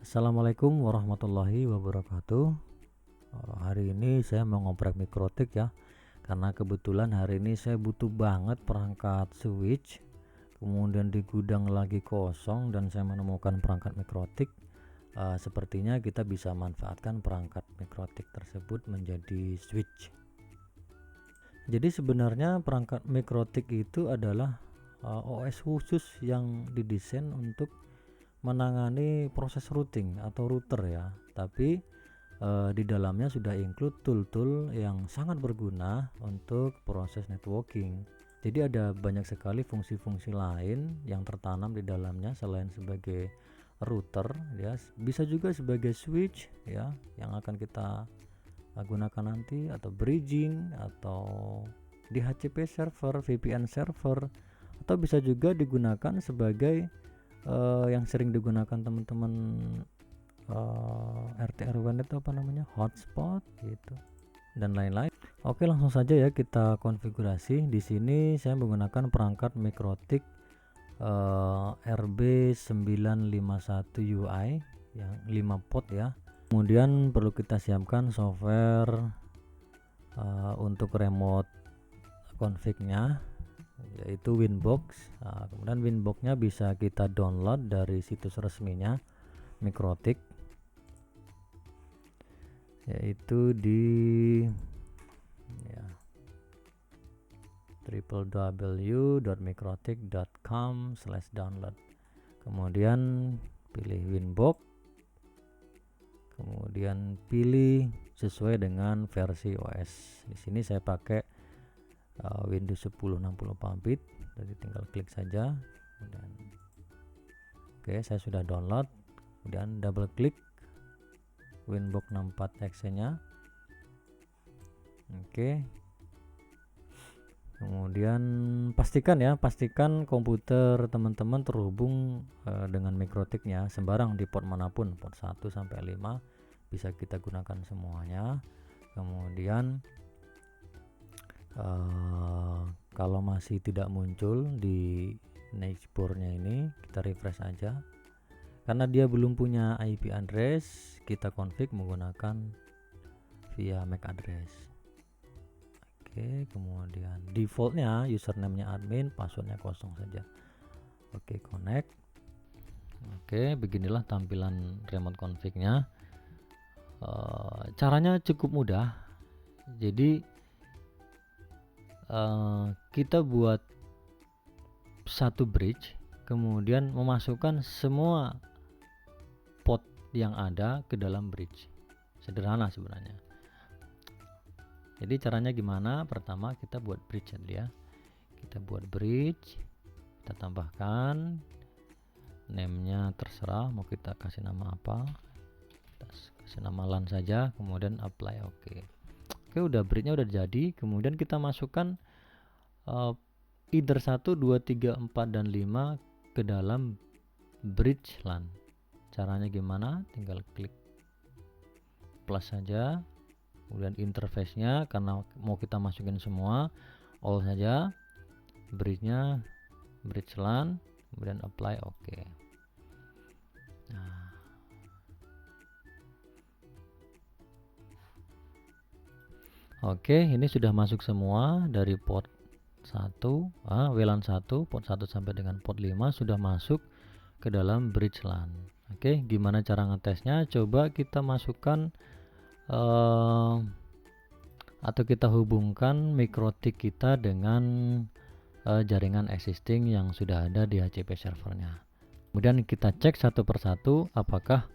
Assalamualaikum warahmatullahi wabarakatuh. Hari ini saya mau ngoprek mikrotik ya, karena kebetulan hari ini saya butuh banget perangkat switch. Kemudian di gudang lagi kosong dan saya menemukan perangkat mikrotik. Sepertinya kita bisa manfaatkan perangkat mikrotik tersebut menjadi switch. Jadi sebenarnya perangkat mikrotik itu adalah OS khusus yang didesain untuk menangani proses routing atau router ya, tapi di dalamnya sudah include tool-tool yang sangat berguna untuk proses networking. Jadi ada banyak sekali fungsi-fungsi lain yang tertanam di dalamnya selain sebagai router ya, bisa juga sebagai switch ya yang akan kita gunakan nanti, atau bridging, atau DHCP server, VPN server, atau bisa juga digunakan sebagai yang sering digunakan teman-teman RT RW itu apa namanya, hotspot gitu dan lain-lain. Oke, langsung saja ya kita konfigurasi. Di sini saya menggunakan perangkat mikrotik RB951 UI yang 5 port ya. Kemudian perlu kita siapkan software untuk remote config-nya, yaitu Winbox. Kemudian Winbox-nya bisa kita download dari situs resminya mikrotik, yaitu di ya, www.mikrotik.com/download. Kemudian pilih Winbox, kemudian pilih sesuai dengan versi OS. Di sini saya pakai Windows 10 64-bit, jadi tinggal klik saja. Kemudian oke, saya sudah download. Kemudian double klik Winbox 64exe nya. Oke, kemudian pastikan komputer teman-teman terhubung dengan mikrotiknya sembarang di port manapun, port 1 sampai 5 bisa kita gunakan semuanya. Kemudian kalau masih tidak muncul di Nextboard-nya ini, kita refresh aja. Karena dia belum punya IP address, kita config menggunakan via MAC address. Oke, kemudian defaultnya username-nya admin, passwordnya kosong saja. Oke, connect. Oke, beginilah tampilan remote config-nya. Caranya cukup mudah. Jadi kita buat satu bridge, kemudian memasukkan semua port yang ada ke dalam bridge. Sederhana sebenarnya. Jadi caranya gimana? Pertama kita buat bridge ya. Kita buat bridge, kita tambahkan name-nya terserah, mau kita kasih nama apa. Kita kasih nama LAN saja, kemudian apply. Oke, udah bridge-nya udah jadi. Kemudian kita masukkan either 1, 2, 3, 4, dan 5 ke dalam bridge LAN. Caranya gimana? Tinggal klik plus saja, kemudian interface-nya karena mau kita masukin semua, all saja, bridge-nya bridge LAN, kemudian apply. Oke. Nah, oke, ini sudah masuk semua dari port 1, WLAN 1, port 1 sampai dengan port 5 sudah masuk ke dalam bridge LAN. Oke, gimana cara ngetesnya? Coba kita masukkan atau kita hubungkan mikrotik kita dengan jaringan existing yang sudah ada di HCP servernya. Kemudian kita cek satu persatu apakah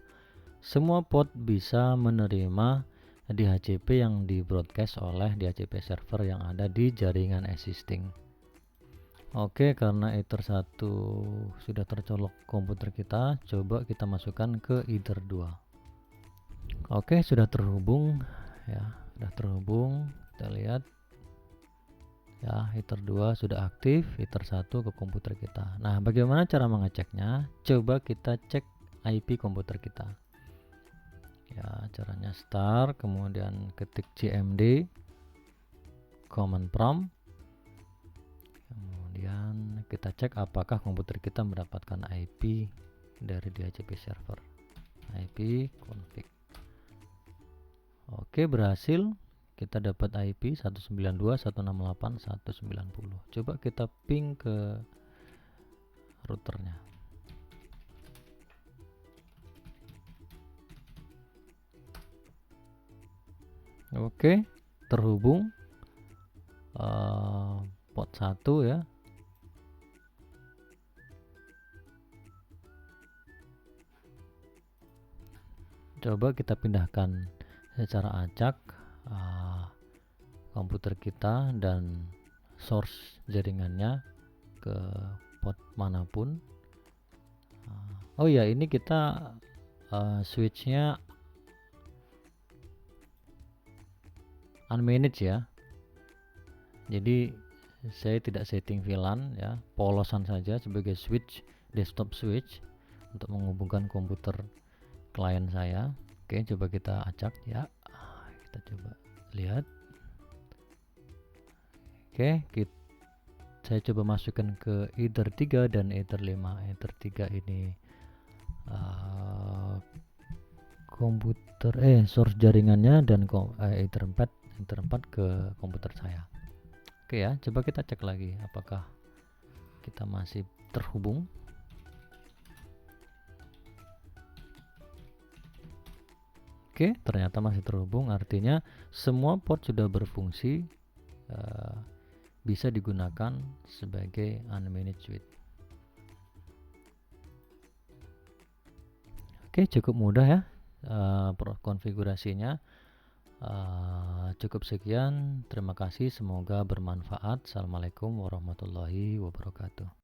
semua port bisa menerima DHCP yang di broadcast oleh DHCP server yang ada di jaringan existing. Oke, karena Ether 1 sudah tercolok komputer kita, coba kita masukkan ke Ether 2. Oke, sudah terhubung ya, sudah terhubung. Kita lihat ya, Ether 2 sudah aktif, Ether 1 ke komputer kita. Nah, bagaimana cara mengeceknya? Coba kita cek IP komputer kita. Ya, caranya start, kemudian ketik cmd command prompt. Kemudian kita cek apakah komputer kita mendapatkan IP dari DHCP server. IP config. Oke, berhasil. Kita dapat IP 192.168.190. Coba kita ping ke routernya. Oke, terhubung port 1 ya. Coba kita pindahkan secara acak komputer kita dan source jaringannya ke port manapun. Oh ya, ini kita switchnya unmanaged ya, jadi saya tidak setting VLAN ya, polosan saja sebagai switch, desktop switch untuk menghubungkan komputer klien saya. Oke, coba kita acak ya, kita coba lihat. Oke, saya coba masukkan ke Ether 3 dan Ether 5. Ether 3 ini komputer source jaringannya, dan Ether 4 ke komputer saya. Oke ya, coba kita cek lagi apakah kita masih terhubung. Oke, ternyata masih terhubung, artinya semua port sudah berfungsi, bisa digunakan sebagai unmanaged switch. Oke, cukup mudah ya konfigurasinya. Cukup sekian, terima kasih, semoga bermanfaat. Assalamualaikum warahmatullahi wabarakatuh.